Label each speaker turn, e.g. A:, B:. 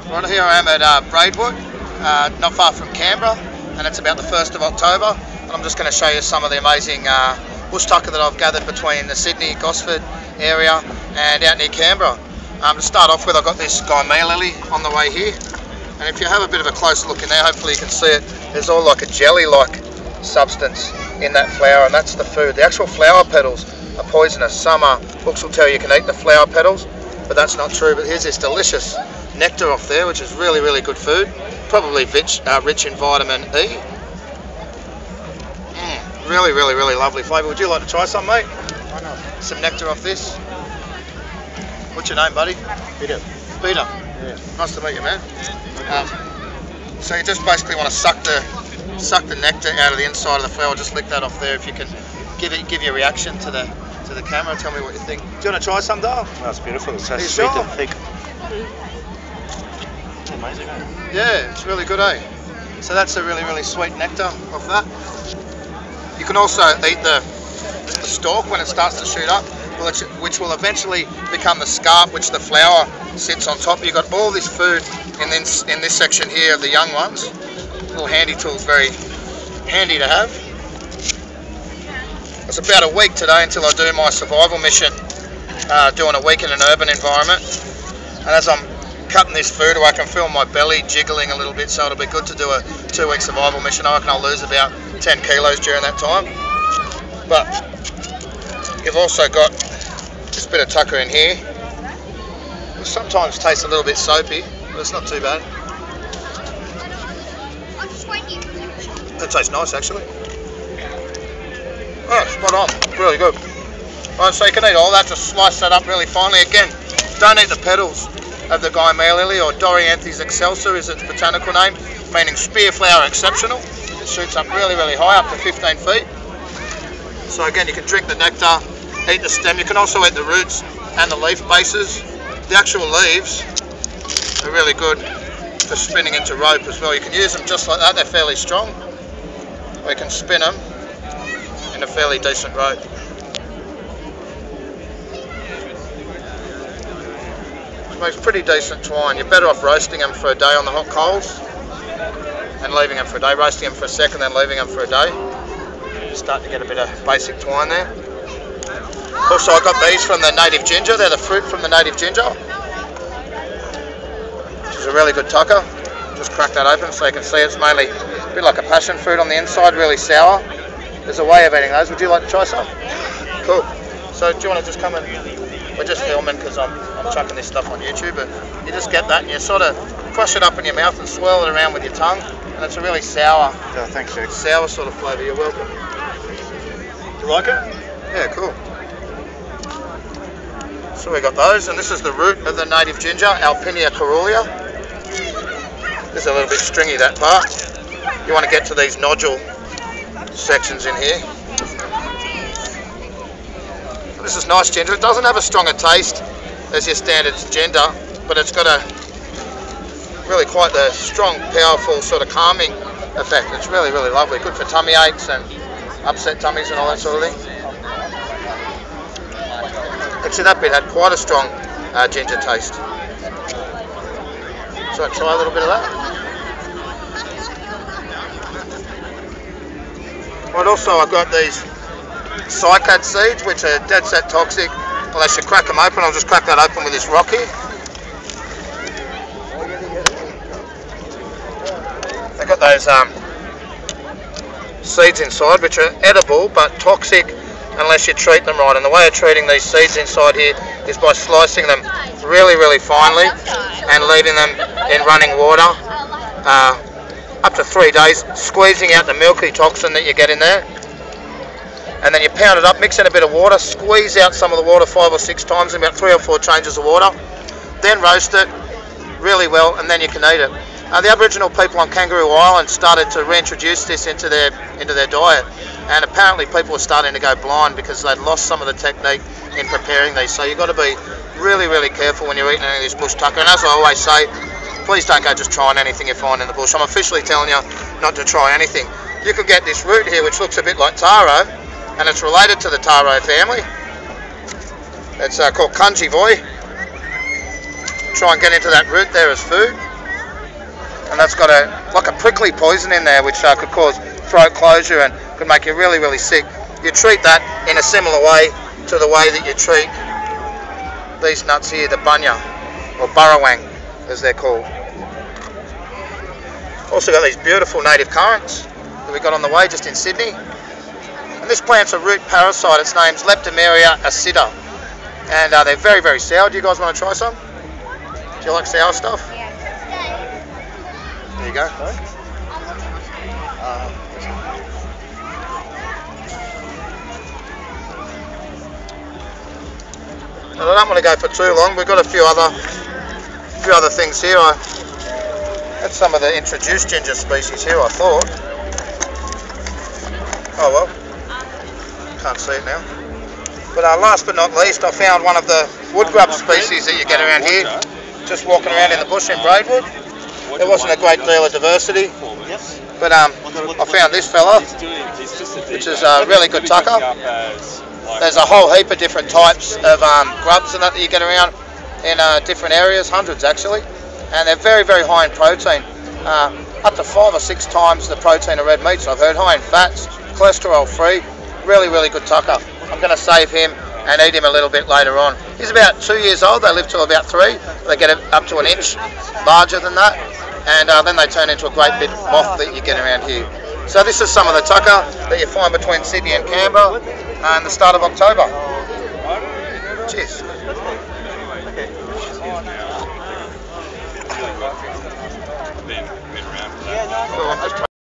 A: Right, here I am at Braidwood, not far from Canberra, and it's about the 1st of October, and I'm just going to show you some of the amazing bush tucker that I've gathered between the Sydney, Gosford area and out near Canberra. To start off with, I've got this Guymea lily on the way here, and if you have a bit of a closer look in there, hopefully you can see it, there's all like a jelly-like substance in that flower, and that's the food. The actual flower petals are poisonous. Some books will tell you can eat the flower petals, but that's not true. But here's this delicious nectar off there, which is really, really good food, probably rich in vitamin E. Really, really, really lovely flavour. Would you like to try some, mate? Why not? Some nectar off this. What's your name, buddy?
B: Peter.
A: Peter.
B: Yeah.
A: Nice to meet you, man. So you just basically want to suck the nectar out of the inside of the flower. Just lick that off there. If you can give your reaction to the camera. Tell me what you think. Do you want to try some, Dale?
B: That's beautiful. It's so
A: sweet
B: and thick. It's amazing, eh?
A: Yeah, it's really good, eh? So that's a really, really sweet nectar off that. You can also eat the stalk when it starts to shoot up, which will eventually become the scarp, which the flower sits on top. You've got all this food in this section here of the young ones. Little handy tools, very handy to have. It's about a week today until I do my survival mission, doing a week in an urban environment. And as I'm cutting this food away, I can feel my belly jiggling a little bit, so it'll be good to do a 2-week survival mission. I reckon I'll lose about 10 kilos during that time. But you've also got this bit of tucker in here. It sometimes tastes a little bit soapy, but it's not too bad. That tastes nice, actually. Oh, spot on. Really good. Right, so you can eat all that. Just slice that up really finely. Again, don't eat the petals of the Guymea lily, or Dorianthus excelsa is its botanical name, meaning spear flower exceptional. It shoots up really, really high, up to 15 feet. So again, you can drink the nectar, eat the stem. You can also eat the roots and the leaf bases. The actual leaves are really good for spinning into rope as well. You can use them just like that. They're fairly strong. Or you can spin them in a fairly decent rope. Which makes pretty decent twine. You're better off roasting them for a day on the hot coals and leaving them for a day. Roasting them for a second, then leaving them for a day. Start to get a bit of basic twine there. Also, I got these from the native ginger. They're the fruit from the native ginger, which is a really good tucker. Just crack that open so you can see it's mainly a bit like a passion fruit on the inside, really sour. There's a way of eating those. Would you like to try some? Cool. So do you want to just come and... We're just filming because I'm chucking this stuff on YouTube, but you just get that and you sort of crush it up in your mouth and swirl it around with your tongue, and it's a really sour,
B: thanks, Jake.
A: Sour sort of flavour. You're welcome. Do you like it? Yeah, cool. So we got those, and this is the root of the native ginger, Alpinia caerulea. This is a little bit stringy, that part. You want to get to these nodule sections in here. This is nice ginger. It doesn't have a stronger taste as your standard ginger, but it's got a really quite the strong, powerful sort of calming effect. It's really, really lovely. Good for tummy aches and upset tummies and all that sort of thing. Actually, that bit had quite a strong ginger taste. So I'll try a little bit of that. Right, also I've got these cycad seeds, which are dead set toxic unless you crack them open. I'll just crack that open with this rock here. They've got those seeds inside, which are edible but toxic unless you treat them right. And the way of treating these seeds inside here is by slicing them really, really finely and leaving them in running water up to 3 days, squeezing out the milky toxin that you get in there. And then you pound it up, mix in a bit of water, squeeze out some of the water 5 or 6 times in about 3 or 4 changes of water, then roast it really well, and then you can eat it. The Aboriginal people on Kangaroo Island started to reintroduce this into their diet, and apparently people were starting to go blind because they'd lost some of the technique in preparing these. So you've got to be really, really careful when you're eating any of this bush tucker. And as I always say, please don't go just trying anything you find in the bush. I'm officially telling you not to try anything. You could get this root here, which looks a bit like taro, and it's related to the taro family. It's called Kunji Voi. Try and get into that root there as food. and that's got like a prickly poison in there, which could cause throat closure and could make you really, really sick. You treat that in a similar way to the way that you treat these nuts here, the Bunya, or Burrawang as they're called. Also got these beautiful native currants that we got on the way just in Sydney. And this plant's a root parasite. Its name's Leptomeria acida, and they're very, very sour. Do you guys want to try some? Do you like sour stuff?
C: Yeah.
A: There you go. And I don't want to go for too long. We've got a few other things here. That's some of the introduced ginger species here, I thought. Oh well, can't see it now. But last but not least, I found one of the wood grub species that you get around here, just walking around in the bush in Braidwood. There wasn't a great deal of diversity, but I found this fella, which is a really good tucker. There's a whole heap of different types of grubs and that you get around in different areas, hundreds actually, and they're very, very high in protein, up to 5 or 6 times the protein of red meat. So I've heard high in fats, cholesterol free, really, really good tucker. I'm going to save him and eat him a little bit later on. He's about 2 years old. They live till about 3. They get up to an inch larger than that, and then they turn into a great big moth that you get around here. So this is some of the tucker that you find between Sydney and Canberra and the start of October. Cheers. Well, I'm just